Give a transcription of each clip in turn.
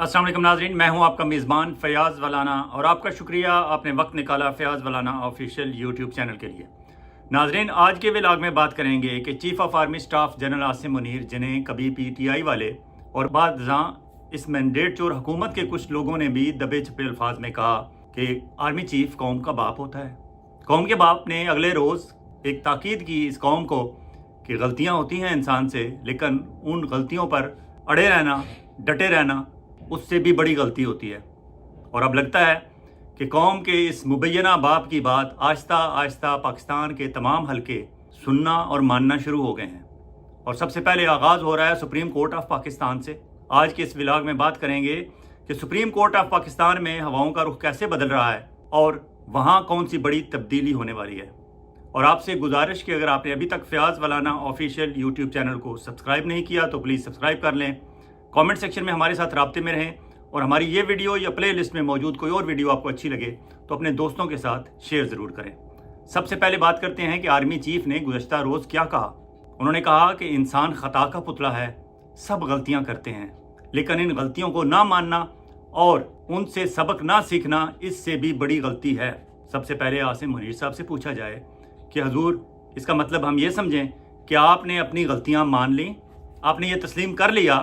अस्सलाम वालेकुम नाजरीन, मैं हूं आपका मेज़बान फ़याज़ वलाना और आपका शुक्रिया आपने वक्त निकाला फ़याज़ वलाना ऑफिशियल यूट्यूब चैनल के लिए। नाजरीन, आज के व्लॉग में बात करेंगे कि chief of army staff general Asim Munir, जिन्हें कभी पीटीआई वाले और बाद इस मैंडेट चोर हुकूमत के कुछ लोगों ने भी दबे छपे अल्फाज में कहा कि आर्मी चीफ कौम का बाप होता है। कौम के बाप ने अगले रोज़ एक ताकीद की इस कौम को कि गलतियाँ होती हैं इंसान से, लेकिन उन गलतियों पर अड़े रहना, डटे रहना, उससे भी बड़ी गलती होती है। और अब लगता है कि कौम के इस मुबैना बाप की बात आहिस्ता आहिस्ता पाकिस्तान के तमाम हलके सुनना और मानना शुरू हो गए हैं। और सबसे पहले आगाज़ हो रहा है सुप्रीम कोर्ट ऑफ पाकिस्तान से। आज के इस व्लॉग में बात करेंगे कि सुप्रीम कोर्ट ऑफ पाकिस्तान में हवाओं का रुख कैसे बदल रहा है और वहाँ कौन सी बड़ी तब्दीली होने वाली है। और आपसे गुजारिश कि अगर आपने अभी तक फ़याज़ वलाना ऑफिशियल यूट्यूब चैनल को सब्सक्राइब नहीं किया तो प्लीज़ सब्सक्राइब कर लें। कमेंट सेक्शन में हमारे साथ राब्ते में रहें और हमारी ये वीडियो या प्ले लिस्ट में मौजूद कोई और वीडियो आपको अच्छी लगे तो अपने दोस्तों के साथ शेयर ज़रूर करें। सबसे पहले बात करते हैं कि आर्मी चीफ ने गुज़श्ता रोज़ क्या कहा। उन्होंने कहा कि इंसान ख़ता का पुतला है, सब गलतियां करते हैं, लेकिन इन गलतियों को ना मानना और उनसे सबक ना सीखना इससे भी बड़ी गलती है। सबसे पहले आसिम मुनीर साहब से पूछा जाए कि हजूर, इसका मतलब हम ये समझें कि आपने अपनी गलतियां मान ली, आपने ये तस्लीम कर लिया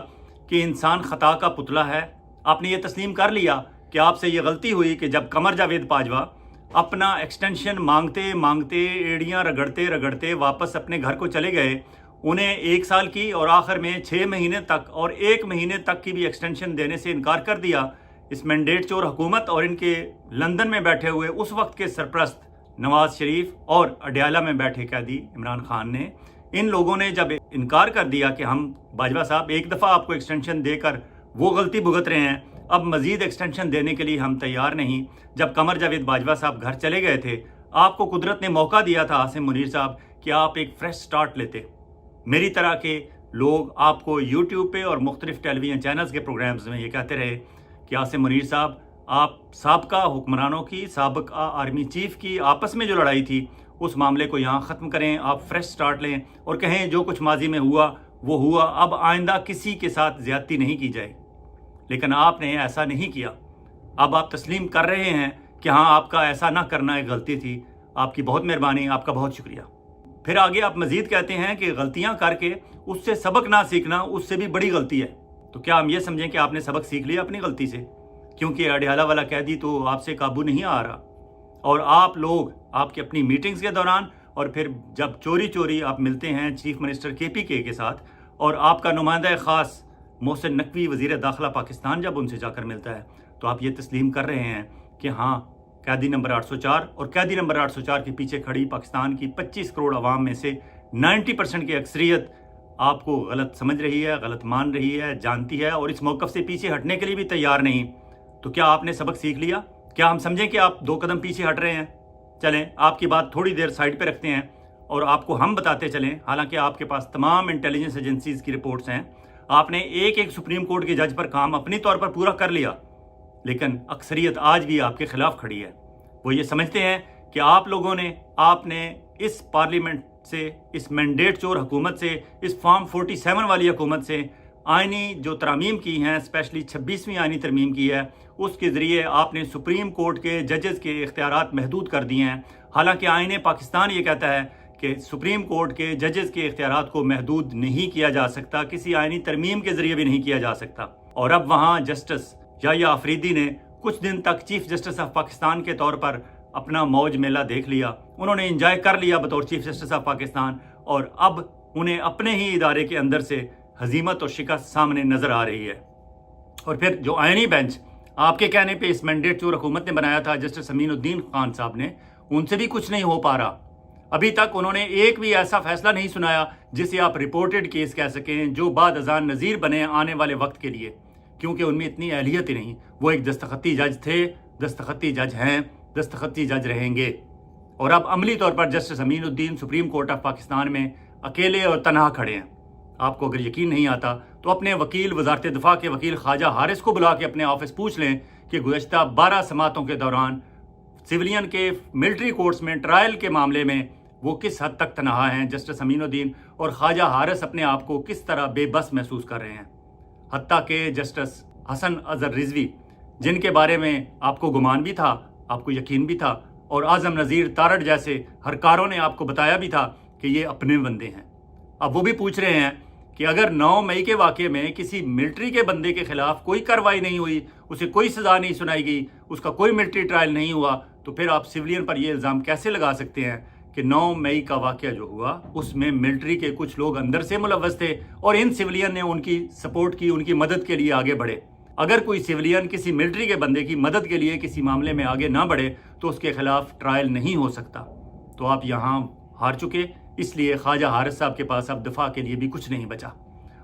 कि इंसान ख़ता का पुतला है, आपने ये तस्लीम कर लिया कि आपसे ये गलती हुई कि जब कमर जावेद बाजवा अपना एक्सटेंशन मांगते मांगते एड़ियाँ रगड़ते रगड़ते वापस अपने घर को चले गए, उन्हें 1 साल की और आखिर में 6 महीने तक और 1 महीने तक की भी एक्सटेंशन देने से इनकार कर दिया इस मैंडेट चोर हुकूमत और इनके लंदन में बैठे हुए उस वक्त के सरप्रस्त नवाज शरीफ और अडयाला में बैठे कैदी इमरान खान ने। इन लोगों ने जब इनकार कर दिया कि हम बाजवा साहब एक दफ़ा आपको एक्सटेंशन देकर वो गलती भुगत रहे हैं, अब मज़ीद एक्सटेंशन देने के लिए हम तैयार नहीं। जब कमर जावेद बाजवा साहब घर चले गए थे, आपको कुदरत ने मौका दिया था आसिम मुनीर साहब कि आप एक फ्रेश स्टार्ट लेते। मेरी तरह के लोग आपको यूट्यूब पे और मुख्तलिफ टेलीविज़न चैनल्स के प्रोग्राम्स में ये कहते रहे कि आसिम मुनीर साहब, आप साबका हुक्मरानों की, साबका आर्मी चीफ की आपस में जो लड़ाई थी उस मामले को यहाँ ख़त्म करें, आप फ्रेश स्टार्ट लें और कहें जो कुछ माजी में हुआ वो हुआ, अब आइंदा किसी के साथ ज़्यादती नहीं की जाए। लेकिन आपने ऐसा नहीं किया। अब आप तस्लीम कर रहे हैं कि हाँ, आपका ऐसा ना करना एक गलती थी। आपकी बहुत मेहरबानी, आपका बहुत शुक्रिया। फिर आगे आप मज़ीद कहते हैं कि गलतियाँ करके उससे सबक ना सीखना उससे भी बड़ी गलती है। तो क्या हम ये समझें कि आपने सबक सीख लिया अपनी गलती से? क्योंकि अडयाला वाला कैदी तो आपसे काबू नहीं आ रहा और आप लोग आपकी अपनी मीटिंग्स के दौरान और फिर जब चोरी चोरी आप मिलते हैं चीफ मिनिस्टर KPK के साथ और आपका नुमाइंदा ख़ास मोहसिन नकवी वज़ीर दाखिला पाकिस्तान जब उनसे जाकर मिलता है तो आप ये तस्लीम कर रहे हैं कि हाँ, कैदी नंबर 804 और कैदी नंबर 804 के पीछे खड़ी पाकिस्तान की 25 करोड़ आवाम में से 90% की अक्सरियत आपको गलत समझ रही है, गलत मान रही है, जानती है और इस मौक़िफ़ से पीछे हटने के लिए भी तैयार नहीं। तो क्या आपने सबक सीख लिया? क्या हम समझें कि आप 2 कदम पीछे हट रहे हैं? चलें, आपकी बात थोड़ी देर साइड पे रखते हैं और आपको हम बताते चलें, हालांकि आपके पास तमाम इंटेलिजेंस एजेंसीज़ की रिपोर्ट्स हैं, आपने एक एक सुप्रीम कोर्ट के जज पर काम अपनी तौर पर पूरा कर लिया, लेकिन अक्सरियत आज भी आपके खिलाफ खड़ी है। वो ये समझते हैं कि आप लोगों ने, आपने इस पार्लियामेंट से, इस मैंडेट चोर हुकूमत से, इस फॉर्म 47 वाली हुकूमत से आइनी जो तरमीम की हैं, स्पेशली 26वीं आइनी तरमीम की है, उसके ज़रिए आपने सुप्रीम कोर्ट के जजेस के इख्तियारात महदूद कर दिए हैं। हालांकि आईने पाकिस्तान ये कहता है कि सुप्रीम कोर्ट के जजेस के इख्तियारात को महदूद नहीं किया जा सकता, किसी आइनी तरमीम के ज़रिए भी नहीं किया जा सकता। और अब वहाँ जस्टिस याहिया अफरीदी ने कुछ दिन तक चीफ जस्टिस ऑफ पाकिस्तान के तौर पर अपना मौज मेला देख लिया, उन्होंने इंजॉय कर लिया बतौर चीफ जस्टिस ऑफ पाकिस्तान, और अब उन्हें अपने ही इदारे के अंदर से हजीमत और शिकस्त सामने नज़र आ रही है। और फिर जो आइनी बेंच आपके कहने पे इस मैंडेट चोर हुकूमत ने बनाया था जस्टिस अमीनुद्दीन खान साहब ने, उनसे भी कुछ नहीं हो पा रहा। अभी तक उन्होंने एक भी ऐसा फैसला नहीं सुनाया जिसे आप रिपोर्टेड केस कह सकें, जो बाद अजान नज़ीर बने आने वाले वक्त के लिए, क्योंकि उनमें इतनी अहलियत ही नहीं। वो एक दस्तखती जज थे, दस्तखती जज हैं, दस्तखती जज रहेंगे। और अब अमली तौर पर justice Aminuddin supreme court of Pakistan में अकेले और तनहा खड़े हैं। आपको अगर यकीन नहीं आता तो अपने वकील, वजारत दिफा के वकील ख्वाजा हारिस को बुला के अपने ऑफिस पूछ लें कि गुज़श्ता 12 समातों के दौरान सिविलियन के मिलिट्री कोर्ट्स में ट्रायल के मामले में वो किस हद तक तनहा हैं। जस्टिस अमीनुद्दीन और ख्वाजा हारिस अपने आप को किस तरह बेबस महसूस कर रहे हैं। हत्ता के जस्टिस हसन अजहर रिजवी, जिनके बारे में आपको गुमान भी था, आपको यकीन भी था, और आज़म नज़ीर तारड़ जैसे हरकारों ने आपको बताया भी था कि ये अपने बंदे हैं। अब वो भी पूछ रहे हैं कि अगर 9 मई के वाक़े में किसी मिलिट्री के बंदे के खिलाफ कोई कार्रवाई नहीं हुई, उसे कोई सज़ा नहीं सुनाई गई, उसका कोई मिलिट्री ट्रायल नहीं हुआ, तो फिर आप सिविलियन पर ये इल्ज़ाम कैसे लगा सकते हैं कि 9 मई का वाक़या जो हुआ उसमें मिलिट्री के कुछ लोग अंदर से मुलव्वस थे और इन सिविलियन ने उनकी सपोर्ट की, उनकी मदद के लिए आगे बढ़े। अगर कोई सिविलियन किसी मिलिट्री के बंदे की मदद के लिए किसी मामले में आगे ना बढ़े तो उसके खिलाफ ट्रायल नहीं हो सकता। तो आप यहाँ हार चुके, इसलिए ख्वाजा हारिस साहब के पास अब दफा के लिए भी कुछ नहीं बचा।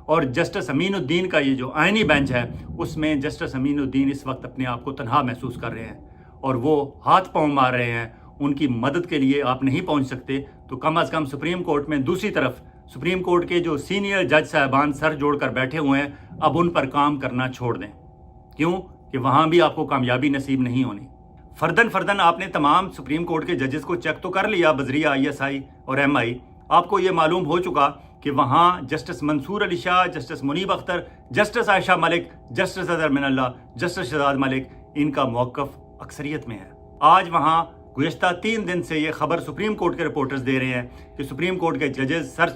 और जस्टिस अमीनुद्दीन का ये जो आइनी बेंच है उसमें जस्टिस अमीनुद्दीन इस वक्त अपने आप को तनहा महसूस कर रहे हैं और वो हाथ पांव मार रहे हैं। उनकी मदद के लिए आप नहीं पहुंच सकते तो कम अज़ कम सुप्रीम कोर्ट में दूसरी तरफ सुप्रीम कोर्ट के जो सीनियर जज साहबान सर जोड़कर बैठे हुए हैं, अब उन पर काम करना छोड़ दें। क्यों कि वहाँ भी आपको कामयाबी नसीब नहीं होनी। फर्दन आपने तमाम सुप्रीम कोर्ट के जजेस को चेक तो कर लिया, बजरिया ISI और MI। आपको ये मालूम हो चुका कि वहाँ justice Mansoor Ali Shah, justice Munib Akhtar, justice Ayesha Malik, justice Azhar Minallah, justice Shahzad Malik, इनका मौक़िफ़ अक्सरियत में है। आज वहाँ गुज़श्ता 3 दिन से ये खबर सुप्रीम कोर्ट के रिपोर्टर्स दे रहे हैं कि सुप्रीम कोर्ट के जजेस सर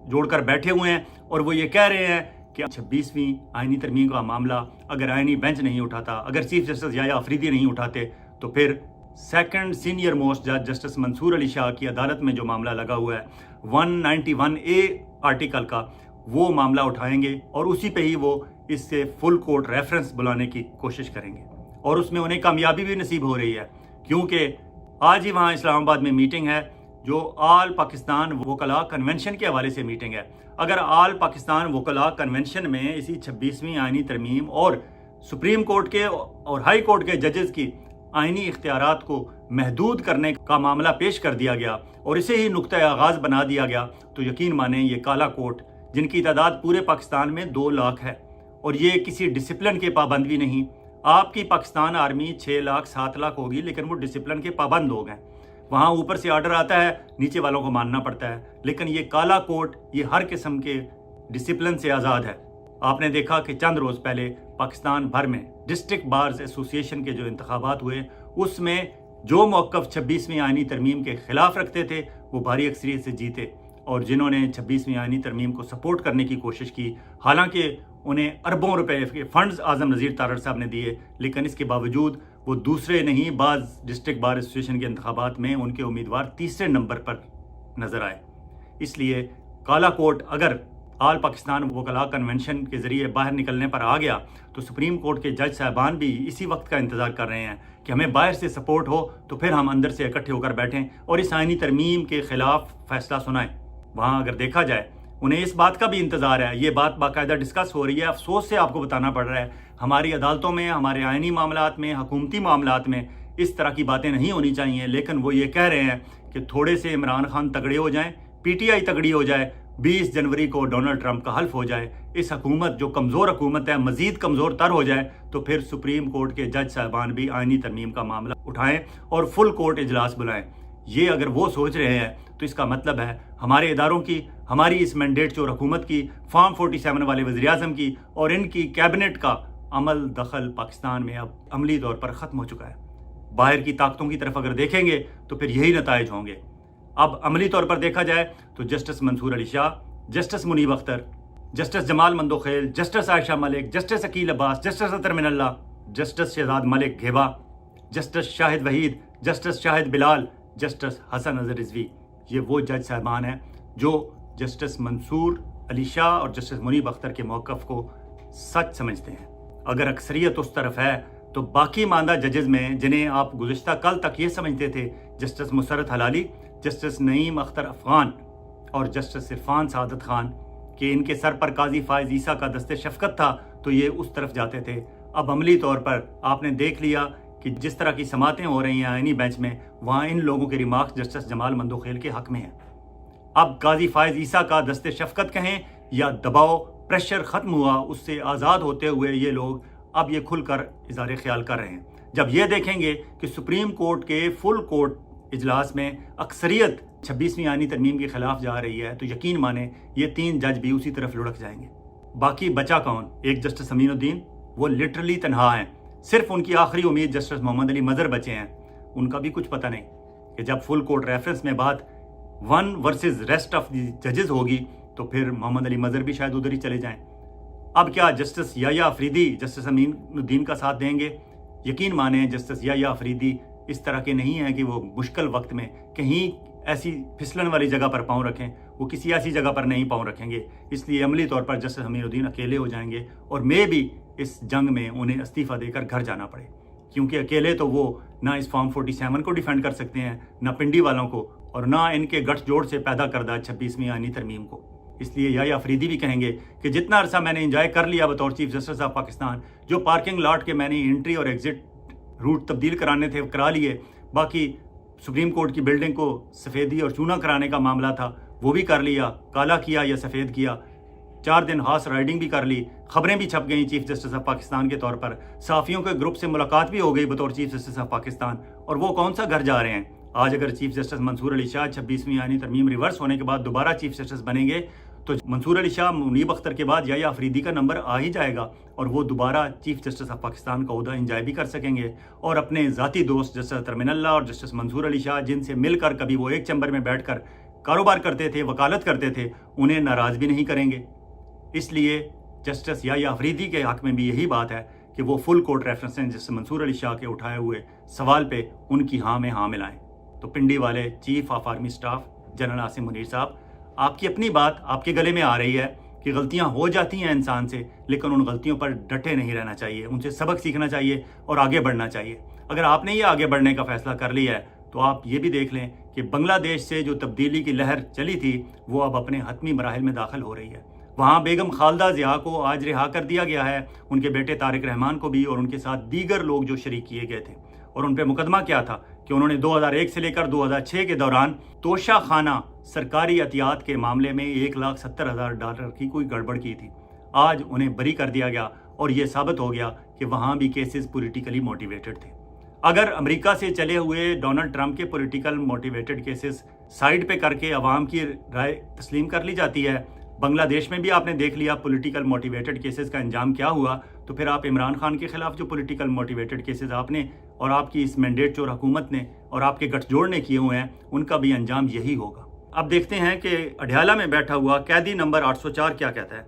जोड़कर बैठे हुए हैं और वो ये कह रहे हैं कि 26वीं आइनी तरमीम का मामला अगर आइनी बेंच नहीं उठाता, अगर चीफ जस्टिस याया अफरीदी नहीं उठाते, तो फिर सेकंड सीनियर मोस्ट जज जस्टिस मंसूर अली शाह की अदालत में जो मामला लगा हुआ है 191A आर्टिकल का, वो मामला उठाएंगे और उसी पे ही वो इससे फुल कोर्ट रेफरेंस बुलाने की कोशिश करेंगे। और उसमें उन्हें कामयाबी भी नसीब हो रही है, क्योंकि आज ही वहाँ इस्लामाबाद में मीटिंग है जो आल पाकिस्तान वकला कन्वेंशन के हवाले से मीटिंग है। अगर आल पाकिस्तान वकला कन्वेंशन में इसी 26वीं आइनी तरमीम और सुप्रीम कोर्ट के और हाई कोर्ट के जजेस की आइनी इख्तियारात को महदूद करने का मामला पेश कर दिया गया और इसे ही नुक्ता आगाज़ बना दिया गया, तो यकीन माने ये काला कोर्ट, जिनकी तादाद पूरे पाकिस्तान में 2 लाख है और ये किसी डिसिप्लिन के पाबंद भी नहीं। आपकी पाकिस्तान आर्मी 6 लाख 7 लाख होगी, लेकिन वो डिसिप्लिन के पाबंद लोग हैं। वहाँ ऊपर से ऑर्डर आता है, नीचे वालों को मानना पड़ता है। लेकिन ये काला कोर्ट ये हर किस्म के डिसिप्लिन से आज़ाद है। आपने देखा कि चंद रोज़ पहले पाकिस्तान भर में डिस्ट्रिक्ट बार्स एसोसिएशन के जो इंतखाबात हुए, उसमें जो मौक़िफ़ 26वीं आइनी तरमीम के ख़िलाफ़ रखते थे वो भारी अक्सरियत से जीते, और जिन्होंने 26वीं आइनी तरमीम को सपोर्ट करने की कोशिश की, हालांकि उन्हें अरबों रुपए के फंड्स आज़म नज़ीर तारड़ साहब ने दिए, लेकिन इसके बावजूद वो दूसरे नहीं, बाज़ डिस्ट्रिक्ट बार एसोसिएशन के इंतखाबात में उनके उम्मीदवार तीसरे नंबर पर नज़र आए। इसलिए काला कोर्ट अगर आल पाकिस्तान वकला कन्वेंशन के ज़रिए बाहर निकलने पर आ गया तो सुप्रीम कोर्ट के जज साहबान भी इसी वक्त का इंतज़ार कर रहे हैं कि हमें बाहर से सपोर्ट हो तो फिर हम अंदर से इकट्ठे होकर बैठें और इस आइनी तरमीम के ख़िलाफ़ फ़ैसला सुनाएं। वहाँ अगर देखा जाए उन्हें इस बात का भी इंतज़ार है, ये बात बाकायदा डिस्कस हो रही है। अफसोस से आपको बताना पड़ रहा है, हमारी अदालतों में, हमारे आइनी मामलात में, हुकूमती मामलात में इस तरह की बातें नहीं होनी चाहिए। लेकिन वो ये कह रहे हैं कि थोड़े से इमरान खान तगड़े हो जाएं, PTI तगड़ी हो जाए, 20 जनवरी को डोनाल्ड ट्रंप का हल्फ हो जाए, इस हुकूमत जो कमज़ोर हुकूमत है मज़ीद कमज़ोर तर हो जाए, तो फिर सुप्रीम कोर्ट के जज साहबान भी आइनी तरमीम का मामला उठाएं और फुल कोर्ट इजलास बुलाएं। ये अगर वो सोच रहे हैं तो इसका मतलब है हमारे इदारों की, हमारी इस मैंडेट चोर हुकूमत की, फॉर्म 47 वाले वज़ीर-ए-आज़म की और इनकी कैबिनेट का अमल दखल पाकिस्तान में अब अमली तौर पर ख़त्म हो चुका है। बाहर की ताकतों की तरफ अगर देखेंगे तो फिर यही नताइज होंगे। अब अमली तौर पर देखा जाए तो justice Mansoor Ali Shah, justice Munib Akhtar, justice Jamal Mandokhail, justice Ayesha Malik, justice Aqeel Abbas, justice Athar Minallah, justice Shahzad Malik Gheba, justice Shahid Waheed, justice Shahid Bilal, justice Hasan Azhar Rizvi, ये वो जज साहबान हैं जो जस्टिस मंसूर अली शाह और जस्टिस मुनीब अख्तर के मौक़िफ़ को सच समझते हैं। अगर अक्सरियत उस तरफ है तो बाकी मानदा जजेस में, जिन्हें आप गुज़श्ता कल तक ये समझते थे जस्टिस मुसरत हलाली, जस्टिस नईम अख्तर अफ़गान और जस्टिस इरफान सादत खान, कि इनके सर पर काजी फ़ाइज़ ईसा का दस्ते शफ़क़त था, तो ये उस तरफ जाते थे। अब अमली तौर पर आपने देख लिया कि जिस तरह की समातें हो रही हैं आइनी बेंच में, वहाँ इन लोगों के रिमार्क्स जस्टिस जमाल मंदोखेल के हक़ में हैं। अब काजी फ़ाइज़ ईसा का दस्ते शफ़क़त कहें या दबाव, प्रेशर ख़त्म हुआ, उससे आज़ाद होते हुए ये लोग अब ये खुलकर इज़हार ख्याल कर रहे हैं। जब ये देखेंगे कि सुप्रीम कोर्ट के फुल कोर्ट इजलास में अक्सरियत 26वीं आइनी तरमीम के ख़िलाफ़ जा रही है, तो यकीन माने ये 3 जज भी उसी तरफ लुढ़क जाएंगे। बाकी बचा कौन? एक जस्टिस अमीनुद्दीन, وہ لٹرلی تنہا ہیں. صرف ان کی آخری امید جسٹس محمد علی مظہر بچے ہیں. ان کا بھی کچھ پتہ نہیں کہ جب فل کورٹ ریفرنس میں بات 1 ورسز ریسٹ آف دی ججز ہوگی تو پھر محمد علی مظہر بھی شاید ادھر ہی چلے جائیں. اب کیا جسٹس یحییٰ آفریدی جسٹس امین الدین کا ساتھ دیں گے؟ یقین مانیں جسٹس یحییٰ آفریدی اس طرح کے نہیں ہیں کہ وہ مشکل وقت میں کہیں ایسی پھسلن والی جگہ پر پاؤں رکھیں. وہ کسی ایسی جگہ پر نہیں پاؤں رکھیں گے. اس لیے عملی طور پر جسٹس امین الدین اکیلے ہو جائیں گے اور میں بھی اس جنگ میں انہیں استعفیٰ دے کر گھر جانا پڑے، کیونکہ اکیلے تو وہ نہ اس فارم 47 کو ڈیفینڈ کر سکتے ہیں، نہ پنڈی والوں کو، اور نہ ان کے گٹھ جوڑ سے پیدا کردہ 26ویں آئینی ترمیم کو. اس لیے یحییٰ آفریدی بھی کہیں گے کہ جتنا عرصہ میں نے انجوائے کر لیا بطور چیف جسٹس آف پاکستان، جو پارکنگ لاٹ کے میں نے انٹری اور ایگزٹ روٹ تبدیل کرانے تھے کرا لیے، باقی سپریم کورٹ کی بلڈنگ کو سفیدی اور چونا کرانے کا معاملہ تھا وہ بھی کر لیا، کالا کیا یا سفید کیا. 4 دن ہارس رائڈنگ بھی کر لی، خبریں بھی چھپ گئیں چیف جسٹس آف پاکستان کے طور پر، صحافیوں کے گروپ سے ملاقات بھی ہو گئی بطور چیف جسٹس آف پاکستان. اور وہ کون سا گھر جا رہے ہیں؟ آج اگر چیف جسٹس منصور علی شاہ 26ویں آئینی ترمیم ریورس ہونے کے بعد دوبارہ چیف جسٹس بنیں گے تو منصور علی شاہ، منیب اختر کے بعد یحییٰ آفریدی کا نمبر آ ہی جائے گا اور وہ دوبارہ چیف جسٹس آف پاکستان کا عہدہ انجوائے بھی کر سکیں گے. اور اپنے ذاتی دوست جسٹس اطہر من اللہ اور جسٹس منصور علی شاہ، جن سے مل کر کبھی وہ ایک چیمبر میں بیٹھ کر کاروبار کرتے تھے، وکالت کرتے تھے، انہیں ناراض بھی نہیں کریں گے. اس لیے جسٹس یحییٰ آفریدی کے حق میں بھی یہی بات ہے کہ وہ فل کورٹ ریفرنس ہیں جسٹس منصور علی شاہ کے اٹھائے ہوئے سوال پہ ان کی ہاں میں ہاں ملائیں. تو پنڈی والے chief of army staff general Asim Munir صاحب، آپ کی اپنی بات آپ کے گلے میں آ رہی ہے کہ غلطیاں ہو جاتی ہیں انسان سے، لیکن ان غلطیوں پر ڈٹے نہیں رہنا چاہیے، ان سے سبق سیکھنا چاہیے اور آگے بڑھنا چاہیے. اگر آپ نے یہ آگے بڑھنے کا فیصلہ کر لیا ہے تو آپ یہ بھی دیکھ لیں کہ بنگلہ دیش سے جو تبدیلی کی لہر چلی تھی وہ اب اپنے حتمی مراحل میں داخل ہو رہی ہے. وہاں بیگم خالدہ ضیاء کو آج رہا کر دیا گیا ہے، ان کے بیٹے طارق رحمان کو بھی، اور ان کے ساتھ دیگر لوگ جو شریک کیے گئے تھے. اور ان پہ مقدمہ کیا تھا کہ انہوں نے 2001 سے لے کر 2006 کے دوران توشہ خانہ سرکاری عطیات کے معاملے میں $1,70,000 کی کوئی گڑبڑ کی تھی. آج انہیں بری کر دیا گیا اور یہ ثابت ہو گیا کہ وہاں بھی کیسز پولیٹیکلی موٹیویٹڈ تھے. اگر امریکہ سے چلے ہوئے ڈونلڈ ٹرمپ کے پولیٹیکل موٹیویٹڈ کیسز سائیڈ پہ کر کے عوام کی رائے تسلیم کر لی جاتی ہے، بنگلہ دیش میں بھی آپ نے دیکھ لیا پولیٹیکل موٹیویٹڈ کیسز کا انجام کیا ہوا، تو پھر آپ عمران خان کے خلاف جو پولیٹیکل موٹیویٹڈ کیسز آپ نے اور آپ کی اس مینڈیٹ چور حکومت نے اور آپ کے گٹھ جوڑ نے کیے ہوئے ہیں، ان کا بھی انجام یہی ہوگا. اب دیکھتے ہیں کہ اڈیالہ میں بیٹھا ہوا قیدی نمبر 804 کیا کہتا ہے.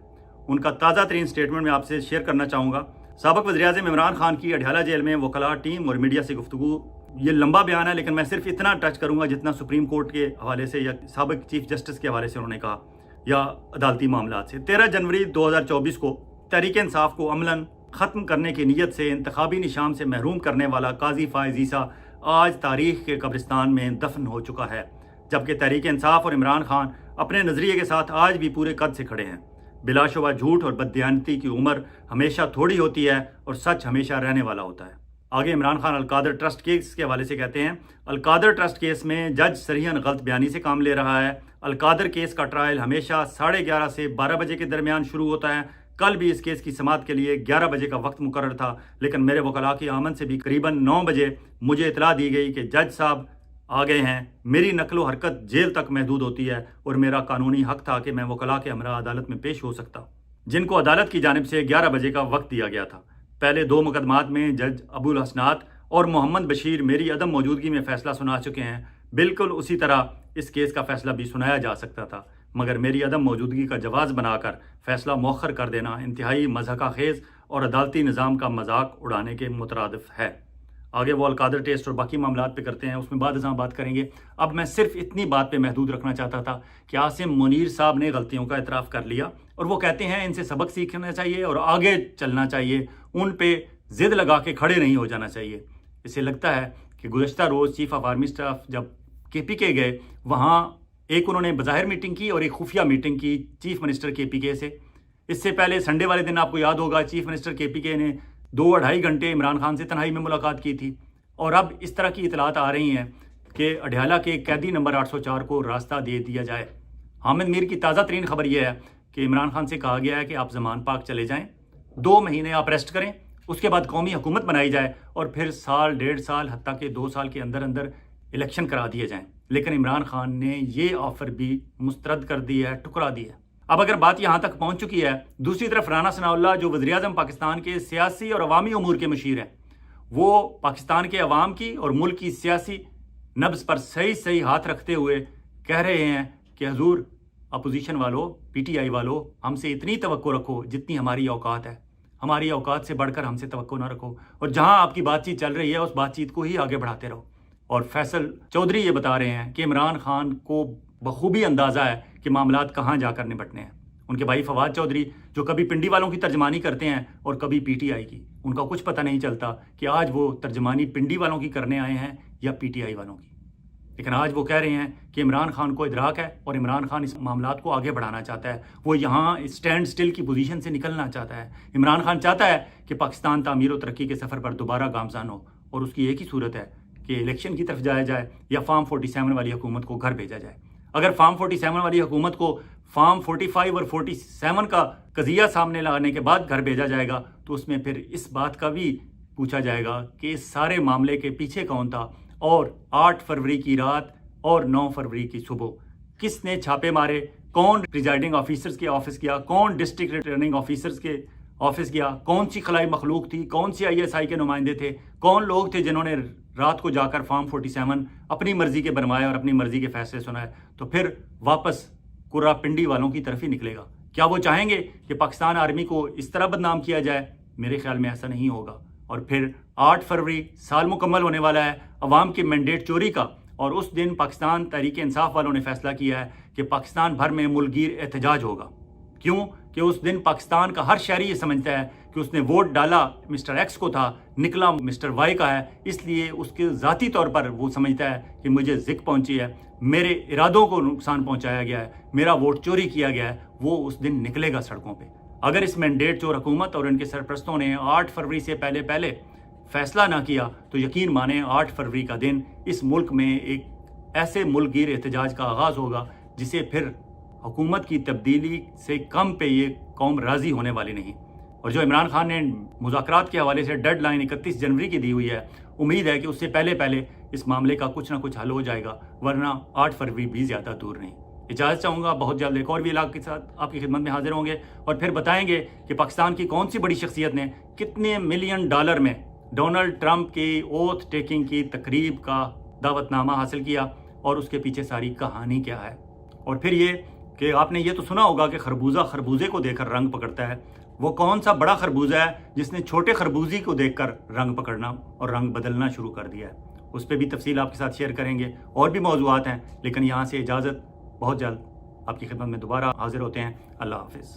ان کا تازہ ترین سٹیٹمنٹ میں آپ سے شیئر کرنا چاہوں گا. سابق وزیراعظم عمران خان کی اڈیالہ جیل میں وکلاء ٹیم اور میڈیا سے گفتگو. یہ لمبا بیان ہے لیکن میں صرف اتنا ٹچ کروں گا جتنا سپریم کورٹ کے حوالے سے یا سابق چیف جسٹس کے حوالے سے انہوں نے کہا یا عدالتی معاملات سے. 13 جنوری 2024 کو تحریک انصاف کو عملاً ختم کرنے کی نیت سے انتخابی نشان سے محروم کرنے والا قاضی فائز عیسیٰ آج تاریخ کے قبرستان میں دفن ہو چکا ہے، جبکہ تحریک انصاف اور عمران خان اپنے نظریے کے ساتھ آج بھی پورے قد سے کھڑے ہیں. بلا شبہ جھوٹ اور بددیانتی کی عمر ہمیشہ تھوڑی ہوتی ہے اور سچ ہمیشہ رہنے والا ہوتا ہے. آگے عمران خان القادر ٹرسٹ کیس کے حوالے سے کہتے ہیں، القادر ٹرسٹ کیس میں جج صریحاً غلط بیانی سے کام لے رہا ہے. القادر کیس کا ٹرائل ہمیشہ 11:30 سے 12 بجے کے درمیان شروع ہوتا ہے. کل بھی اس کیس کی سماعت کے لیے 11 بجے کا وقت مقرر تھا، لیکن میرے وکلاء کی آمد سے بھی قریباً 9 بجے مجھے اطلاع دی گئی کہ جج صاحب آ گئے ہیں. میری نقل و حرکت جیل تک محدود ہوتی ہے اور میرا قانونی حق تھا کہ میں وکلاء کے ہمراہ عدالت میں پیش ہو سکتا، جن کو عدالت کی جانب سے 11 بجے کا وقت دیا گیا تھا. پہلے 2 مقدمات میں جج ابو الحسنات اور محمد بشیر میری عدم موجودگی میں فیصلہ سنا چکے ہیں. بالکل اسی طرح اس کیس کا فیصلہ بھی سنایا جا سکتا تھا، مگر میری عدم موجودگی کا جواز بنا کر فیصلہ مؤخر کر دینا انتہائی مضحکہ خیز اور عدالتی نظام کا مذاق اڑانے کے مترادف ہے. آگے وہ القادر ٹیسٹ اور باقی معاملات پہ کرتے ہیں، اس میں بعد ازاں بات کریں گے. اب میں صرف اتنی بات پہ محدود رکھنا چاہتا تھا کہ عاصم منیر صاحب نے غلطیوں کا اعتراف کر لیا اور وہ کہتے ہیں ان سے سبق سیکھنا چاہیے اور آگے چلنا چاہیے، ان پہ ضد لگا کے کھڑے نہیں ہو جانا چاہیے. اسے لگتا ہے کہ گزشتہ روز چیف آف آرمی اسٹاف جب KPK گئے، وہاں ایک انہوں نے بظاہر میٹنگ کی اور ایک خفیہ میٹنگ کی چیف منسٹر KPK سے. اس سے پہلے سنڈے والے دن آپ کو یاد ہوگا چیف منسٹر KPK نے 2-2.5 گھنٹے عمران خان سے تنہائی میں ملاقات کی تھی. اور اب اس طرح کی اطلاعات آ رہی ہیں کہ اڈیالہ کے قیدی نمبر 804 کو راستہ دے دیا جائے. حامد میر کی تازہ ترین خبر یہ ہے کہ عمران خان سے کہا گیا ہے کہ آپ زمان پاک چلے جائیں، 2 مہینے آپ ریسٹ کریں، اس کے بعد قومی حکومت بنائی جائے اور پھر 1.5 سال حتیٰ کہ 2 سال کے اندر اندر الیکشن کرا دیے جائیں. لیکن عمران خان نے یہ آفر بھی مسترد کر دی ہے، ٹکرا دی ہے. اب اگر بات یہاں تک پہنچ چکی ہے، دوسری طرف رانا ثناءاللہ جو وزیر اعظم پاکستان کے سیاسی اور عوامی امور کے مشیر ہیں، وہ پاکستان کے عوام کی اور ملک کی سیاسی نبض پر صحیح ہاتھ رکھتے ہوئے کہہ رہے ہیں کہ حضور اپوزیشن والوں، پی ٹی آئی والوں، ہم سے اتنی توقع رکھو جتنی ہماری اوقات ہے، ہماری اوقات سے بڑھ کر ہم سے توقع نہ رکھو، اور جہاں آپ کی بات چیت چل رہی ہے اس بات چیت کو ہی آگے بڑھاتے رہو۔ اور فیصل چودھری یہ بتا رہے ہیں کہ عمران خان کو بخوبی اندازہ ہے کہ معاملات کہاں جا کر نپٹنے ہیں۔ ان کے بھائی فواد چودھری جو کبھی پنڈی والوں کی ترجمانی کرتے ہیں اور کبھی پی ٹی آئی کی، ان کا کچھ پتہ نہیں چلتا کہ آج وہ ترجمانی پنڈی والوں کی کرنے آئے ہیں یا پی ٹی آئی والوں کی، لیکن آج وہ کہہ رہے ہیں کہ عمران خان کو ادراک ہے اور عمران خان اس معاملات کو آگے بڑھانا چاہتا ہے، وہ یہاں اسٹینڈ سٹل کی پوزیشن سے نکلنا چاہتا ہے۔ عمران خان چاہتا ہے کہ پاکستان تعمیر و ترقی کے سفر پر دوبارہ گامزن ہو، اور اس کی ایک ہی صورت ہے کہ الیکشن کی طرف جایا جائے یا فارم 47 والی حکومت کو گھر بھیجا جائے۔ اگر فارم 47 والی حکومت کو فارم 45 اور 47 کا قضیہ سامنے لانے کے بعد گھر بھیجا جائے گا تو اس میں پھر اس بات کا بھی پوچھا جائے گا کہ اس سارے معاملے کے پیچھے کون تھا، اور 8 فروری کی رات اور 9 فروری کی صبح کس نے چھاپے مارے، کون پریزائڈنگ آفیسرز کے آفس گیا، کون ڈسٹرکٹ ریٹرننگ آفیسرز کے آفس گیا، کون سی خلائی مخلوق تھی، کون سی آئی ایس آئی کے نمائندے تھے، کون لوگ تھے جنہوں نے رات کو جا کر فارم 47 اپنی مرضی کے بنوائے اور اپنی مرضی کے فیصلے سنائے، تو پھر واپس کرا پنڈی والوں کی طرف ہی نکلے گا۔ کیا وہ چاہیں گے کہ پاکستان آرمی کو اس طرح بدنام کیا جائے؟ میرے خیال میں ایسا نہیں ہوگا۔ اور پھر 8 فروری سال مکمل ہونے والا ہے عوام کے مینڈیٹ چوری کا، اور اس دن پاکستان تحریک انصاف والوں نے فیصلہ کیا ہے کہ پاکستان بھر میں ملک گیر احتجاج ہوگا۔ کیوں؟ کہ اس دن پاکستان کا ہر شہری یہ سمجھتا ہے کہ اس نے ووٹ ڈالا مسٹر ایکس کو تھا، نکلا مسٹر وائی کا ہے، اس لیے اس کے ذاتی طور پر وہ سمجھتا ہے کہ مجھے زک پہنچی ہے، میرے ارادوں کو نقصان پہنچایا گیا ہے، میرا ووٹ چوری کیا گیا ہے، وہ اس دن نکلے گا سڑکوں پہ۔ اگر اس مینڈیٹ چور حکومت اور ان کے سرپرستوں نے 8 فروری سے پہلے فیصلہ نہ کیا تو یقین مانیں 8 فروری کا دن اس ملک میں ایک ایسے ملک گیر احتجاج کا آغاز ہوگا جسے پھر حکومت کی تبدیلی سے کم پہ یہ قوم راضی ہونے والی نہیں۔ اور جو عمران خان نے مذاکرات کے حوالے سے ڈیڈ لائن 31 جنوری کی دی ہوئی ہے، امید ہے کہ اس سے پہلے اس معاملے کا کچھ نہ کچھ حل ہو جائے گا، ورنہ 8 فروری بھی زیادہ دور نہیں۔ اجازت چاہوں گا، بہت جلد ایک اور بھی علاقے کے ساتھ آپ کی خدمت میں حاضر ہوں گے اور پھر بتائیں گے کہ پاکستان کی کون سی بڑی شخصیت نے کتنے ملین ڈالر میں ڈونلڈ ٹرمپ کی اوتھ ٹیکنگ کی تقریب کا دعوت نامہ حاصل کیا، اور اس کے پیچھے ساری کہانی کیا ہے۔ اور پھر یہ کہ آپ نے یہ تو سنا ہوگا کہ خربوزہ خربوزے کو دیکھ کر رنگ پکڑتا ہے، وہ کون سا بڑا خربوزہ ہے جس نے چھوٹے خربوزی کو دیکھ کر رنگ پکڑنا اور رنگ بدلنا شروع کر دیا ہے؟ اس پہ بھی تفصیل آپ کے ساتھ شیئر کریں گے، اور بھی موضوعات ہیں، لیکن یہاں سے اجازت، بہت جلد آپ کی خدمت میں دوبارہ حاضر ہوتے ہیں۔ اللہ حافظ۔